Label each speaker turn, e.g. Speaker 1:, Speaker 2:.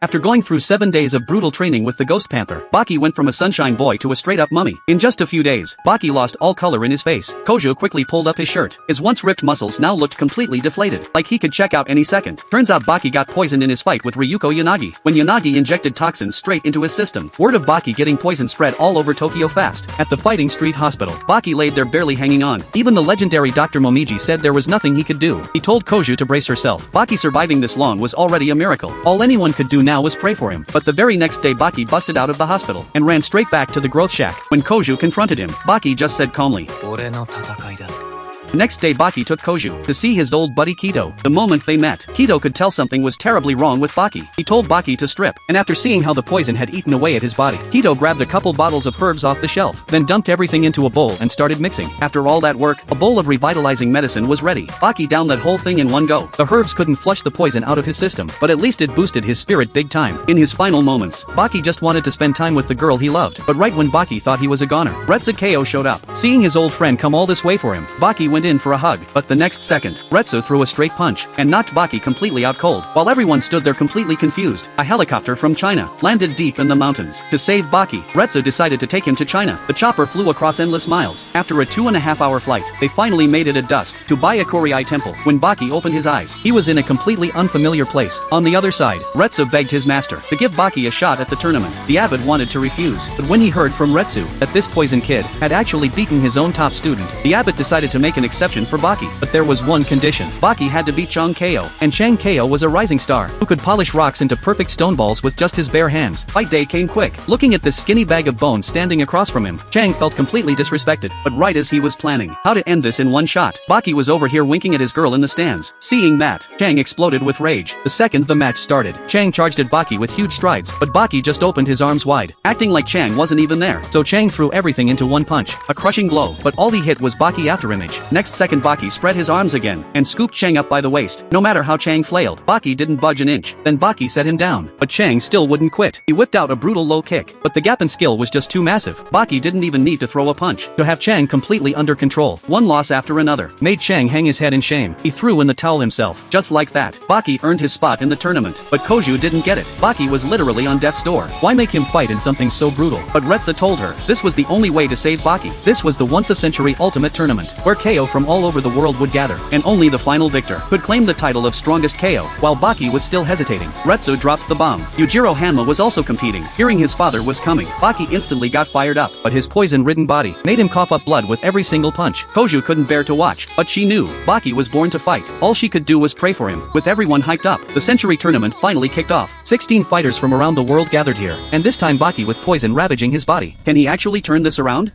Speaker 1: After going through 7 days of brutal training with the Ghost Panther, Baki went from a sunshine boy to a straight-up mummy. In just a few days, Baki lost all color in his face. Kojo quickly pulled up his shirt. His once ripped muscles now looked completely deflated, like he could check out any second. Turns out Baki got poisoned in his fight with Ryuko Yanagi, when Yanagi injected toxins straight into his system. Word of Baki getting poisoned spread all over Tokyo fast. At the Fighting Street Hospital, Baki laid there barely hanging on. Even the legendary Dr. Momiji said there was nothing he could do. He told Kojo to brace herself. Baki surviving this long was already a miracle. All anyone could do now was pray for him. But the very next day Baki busted out of the hospital and ran straight back to the growth shack. When Kojo confronted him, Baki just said calmly, Next day Baki took Kojo to see his old buddy Kito. The moment they met, Kito could tell something was terribly wrong with Baki. He told Baki to strip, and after seeing how the poison had eaten away at his body, Kito grabbed a couple bottles of herbs off the shelf, then dumped everything into a bowl and started mixing. After all that work, a bowl of revitalizing medicine was ready. Baki downed that whole thing in one go. The herbs couldn't flush the poison out of his system, but at least it boosted his spirit big time. In his final moments, Baki just wanted to spend time with the girl he loved, but right when Baki thought he was a goner, Retsu Ko showed up. Seeing his old friend come all this way for him, Baki went in for a hug. But the next second, Retsu threw a straight punch and knocked Baki completely out cold. While everyone stood there completely confused, a helicopter from China landed deep in the mountains. To save Baki, Retsu decided to take him to China. The chopper flew across endless miles. After a 2.5-hour flight, they finally made it at dusk to Byakurai Temple. When Baki opened his eyes, he was in a completely unfamiliar place. On the other side, Retsu begged his master to give Baki a shot at the tournament. The abbot wanted to refuse, but when he heard from Retsu that this poison kid had actually beaten his own top student, the abbot decided to make an exception for Baki. But there was one condition. Baki had to beat Chang Ko, and Chang Ko was a rising star who could polish rocks into perfect stone balls with just his bare hands. Fight day came quick. Looking at this skinny bag of bones standing across from him, Chang felt completely disrespected, but right as he was planning how to end this in one shot, Baki was over here winking at his girl in the stands. Seeing that, Chang exploded with rage. The second the match started, Chang charged at Baki with huge strides, but Baki just opened his arms wide, acting like Chang wasn't even there. So Chang threw everything into one punch, a crushing blow, but all he hit was Baki afterimage. Next second Baki spread his arms again and scooped Chang up by the waist. No matter how Chang flailed, Baki didn't budge an inch. Then Baki set him down, but Chang still wouldn't quit. He whipped out a brutal low kick, but the gap in skill was just too massive. Baki didn't even need to throw a punch to have Chang completely under control. One loss after another made Chang hang his head in shame. He threw in the towel himself. Just like that, Baki earned his spot in the tournament, but Kojo didn't get it. Baki was literally on death's door. Why make him fight in something so brutal? But Retsu told her this was the only way to save Baki. This was the once-a-century ultimate tournament, where KO from all over the world would gather, and only the final victor could claim the title of strongest KO. While Baki was still hesitating, Retsu dropped the bomb. Yujiro Hanma was also competing. Hearing his father was coming, Baki instantly got fired up, but his poison-ridden body made him cough up blood with every single punch. Kojo couldn't bear to watch, but she knew Baki was born to fight. All she could do was pray for him. With everyone hyped up, the Century Tournament finally kicked off. 16 fighters from around the world gathered here, and this time Baki with poison ravaging his body. Can he actually turn this around?